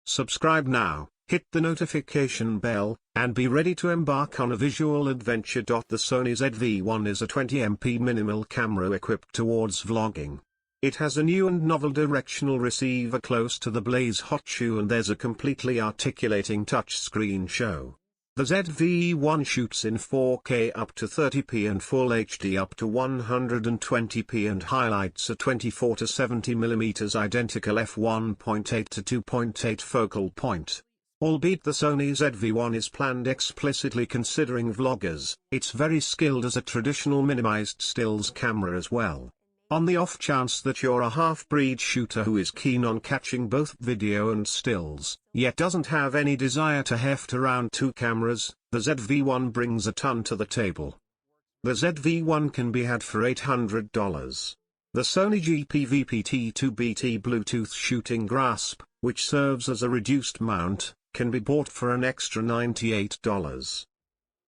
Subscribe now, hit the notification bell, and be ready to embark on a visual adventure. The Sony ZV-1 is a 20MP minimal camera equipped towards vlogging. It has a new and novel directional receiver close to the blaze hot shoe, and there's a completely articulating touchscreen show. The ZV-1 shoots in 4K up to 30p and Full HD up to 120p and highlights a 24 to 70mm identical f1.8 to 2.8 focal point. Albeit the Sony ZV-1 is planned explicitly considering vloggers, it's very skilled as a traditional minimized stills camera as well. On the off chance that you're a half-breed shooter who is keen on catching both video and stills, yet doesn't have any desire to heft around two cameras, the ZV-1 brings a ton to the table. The ZV-1 can be had for $800. The Sony GPVP-T2BT Bluetooth shooting grasp, which serves as a reduced mount, can be bought for an extra $98.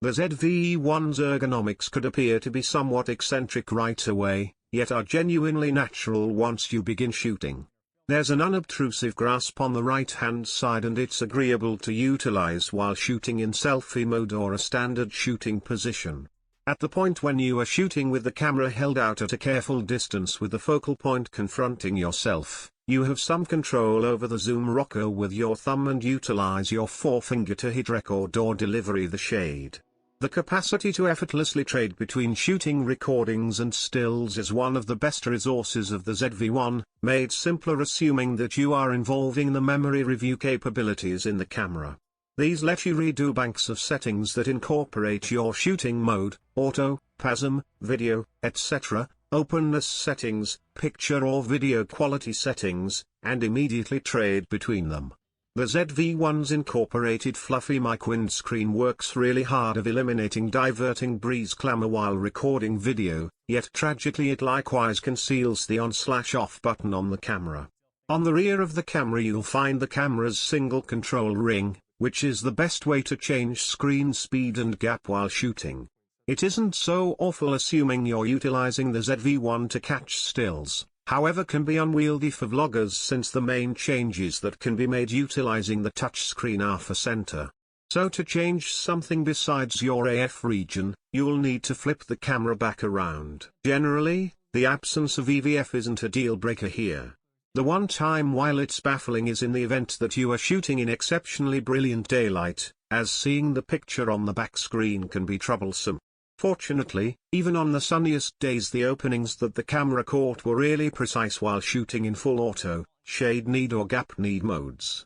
The ZV-1's ergonomics could appear to be somewhat eccentric right away, yet are genuinely natural once you begin shooting. There's an unobtrusive grasp on the right-hand side, and it's agreeable to utilize while shooting in selfie mode or a standard shooting position. At the point when you are shooting with the camera held out at a careful distance with the focal point confronting yourself, you have some control over the zoom rocker with your thumb and utilize your forefinger to hit record or deliver the shade. The capacity to effortlessly trade between shooting recordings and stills is one of the best resources of the ZV-1, made simpler assuming that you are involving the memory review capabilities in the camera. These let you redo banks of settings that incorporate your shooting mode, auto, PASM, video, etc., openness settings, picture or video quality settings, and immediately trade between them. The ZV-1's incorporated fluffy mic windscreen works really hard of eliminating diverting breeze clamor while recording video, yet tragically it likewise conceals the on/off button on the camera. On the rear of the camera you'll find the camera's single control ring, which is the best way to change screen speed and gap while shooting. It isn't so awful assuming you're utilizing the ZV-1 to catch stills. However, can be unwieldy for vloggers since the main changes that can be made utilizing the touchscreen are for center. So to change something besides your AF region, you'll need to flip the camera back around. Generally, the absence of EVF isn't a deal breaker here. The one time while it's baffling is in the event that you are shooting in exceptionally brilliant daylight, as seeing the picture on the back screen can be troublesome. Fortunately, even on the sunniest days the openings that the camera caught were really precise while shooting in full auto, shade need or gap need modes.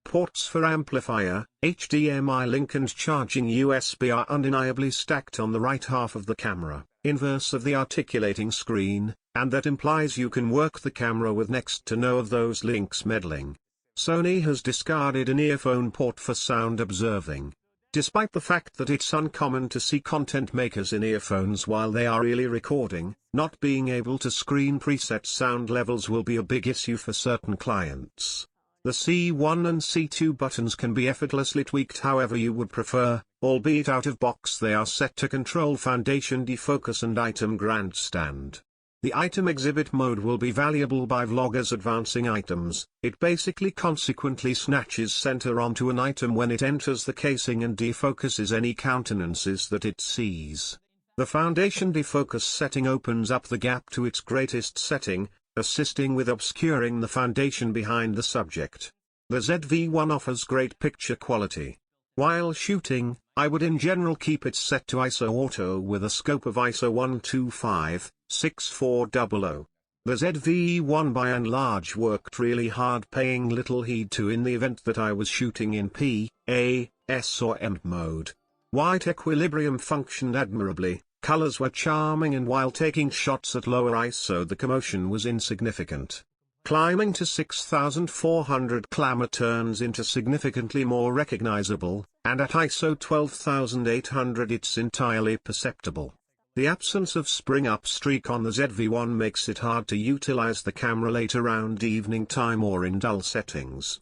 Ports for amplifier, HDMI link and charging USB are undeniably stacked on the right half of the camera, inverse of the articulating screen, and that implies you can work the camera with next to no of those links meddling. Sony has discarded an earphone port for sound observing. Despite the fact that it's uncommon to see content makers in earphones while they are really recording, not being able to screen preset sound levels will be a big issue for certain clients. The C1 and C2 buttons can be effortlessly tweaked however you would prefer, albeit out of box they are set to control foundation defocus and item grandstand. The item exhibit mode will be valuable by vloggers advancing items. It basically consequently snatches center onto an item when it enters the casing and defocuses any countenances that it sees. The foundation defocus setting opens up the gap to its greatest setting, assisting with obscuring the foundation behind the subject. The ZV-1 offers great picture quality. While shooting, I would in general keep it set to ISO auto with a scope of ISO 125/6400. The ZV-1 by and large worked really hard, paying little heed to in the event that I was shooting in P, A, S or M mode. White equilibrium functioned admirably, colors were charming, and while taking shots at lower ISO the commotion was insignificant. Climbing to 6400 clamor turns into significantly more recognizable, and at ISO 12800 it's entirely perceptible. The absence of spring up streak on the ZV-1 makes it hard to utilize the camera late around evening time or in dull settings.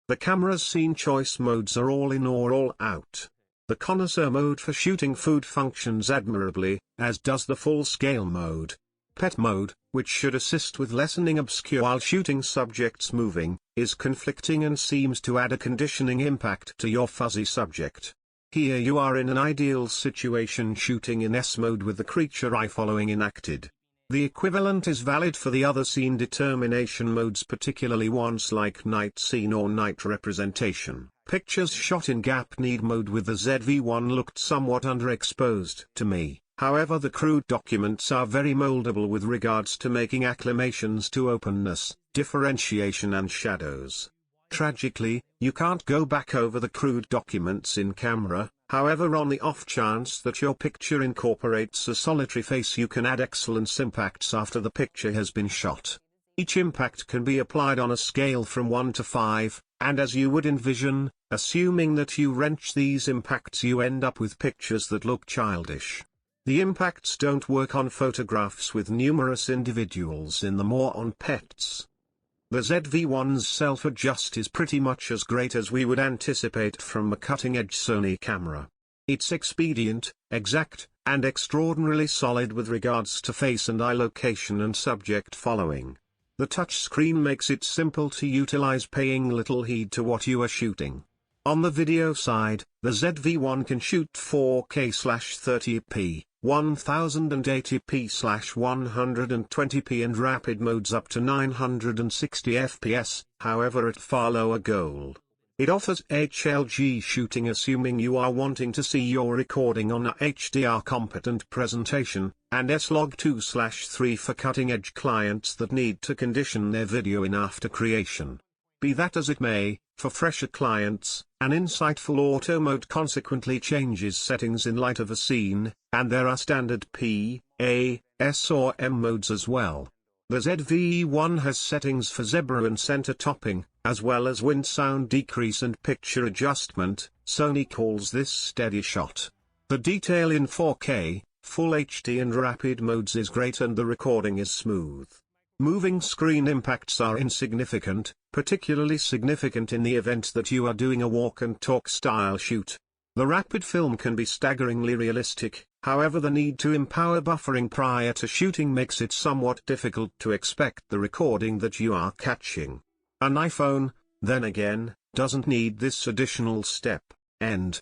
The camera's scene choice modes are all in or all out. The connoisseur mode for shooting food functions admirably, as does the full scale mode. Pet mode, which should assist with lessening obscure while shooting subjects moving, is conflicting and seems to add a conditioning impact to your fuzzy subject. Here you are in an ideal situation shooting in S mode with the creature eye following enacted. The equivalent is valid for the other scene determination modes, particularly ones like night scene or night representation. Pictures shot in gap need mode with the ZV-1 looked somewhat underexposed to me. However, the crude documents are very moldable with regards to making acclimations to openness, differentiation and shadows. Tragically, you can't go back over the crude documents in camera. However, on the off chance that your picture incorporates a solitary face, you can add excellent impacts after the picture has been shot. Each impact can be applied on a scale from 1 to 5, and as you would envision, assuming that you wrench these impacts, you end up with pictures that look childish. The impacts don't work on photographs with numerous individuals in them or on pets. The ZV-1's self-adjust is pretty much as great as we would anticipate from a cutting-edge Sony camera. It's expedient, exact, and extraordinarily solid with regards to face and eye location and subject following. The touchscreen makes it simple to utilize, paying little heed to what you are shooting. On the video side, the ZV-1 can shoot 4K/30p, 1080p/120p and rapid modes up to 960 fps, however at far lower goal. It offers HLG shooting assuming you are wanting to see your recording on a HDR competent presentation, and S-Log2/3 for cutting-edge clients that need to condition their video in after creation. Be that as it may, for fresher clients, an insightful auto mode consequently changes settings in light of a scene, and there are standard P, A, S or M modes as well. The ZV-1 has settings for zebra and center topping, as well as wind sound decrease and picture adjustment. Sony calls this steady shot. The detail in 4K, Full HD and rapid modes is great and the recording is smooth. Moving screen impacts are insignificant, particularly significant in the event that you are doing a walk and talk style shoot. The rapid film can be staggeringly realistic, however the need to empower buffering prior to shooting makes it somewhat difficult to expect the recording that you are catching. An iPhone, then again, doesn't need this additional step, and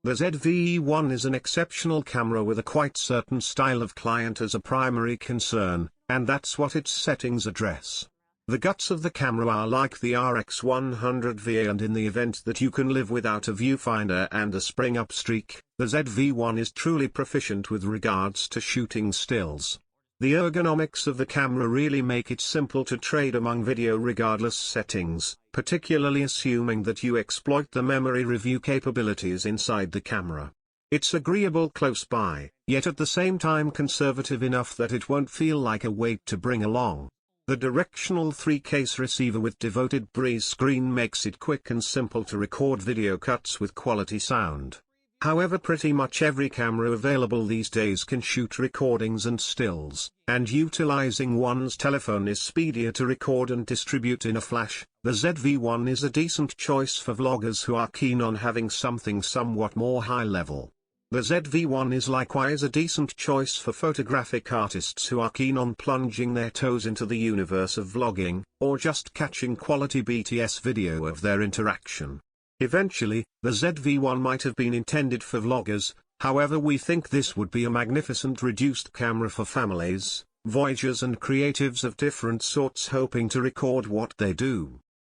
the ZV-1 is an exceptional camera with a quite certain style of client as a primary concern, and that's what its settings address. The guts of the camera are like the RX100VA, and in the event that you can live without a viewfinder and a spring-up streak, the ZV-1 is truly proficient with regards to shooting stills. The ergonomics of the camera really make it simple to trade among video regardless settings, particularly assuming that you exploit the memory review capabilities inside the camera. It's agreeable close by, yet at the same time conservative enough that it won't feel like a weight to bring along. The directional 3-case receiver with devoted breeze screen makes it quick and simple to record video cuts with quality sound. However, pretty much every camera available these days can shoot recordings and stills, and utilizing one's telephone is speedier to record and distribute in a flash. The ZV-1 is a decent choice for vloggers who are keen on having something somewhat more high level. The ZV-1 is likewise a decent choice for photographic artists who are keen on plunging their toes into the universe of vlogging, or just catching quality BTS video of their interaction. Eventually, the ZV-1 might have been intended for vloggers, however we think this would be a magnificent reduced camera for families, voyagers and creatives of different sorts hoping to record what they do.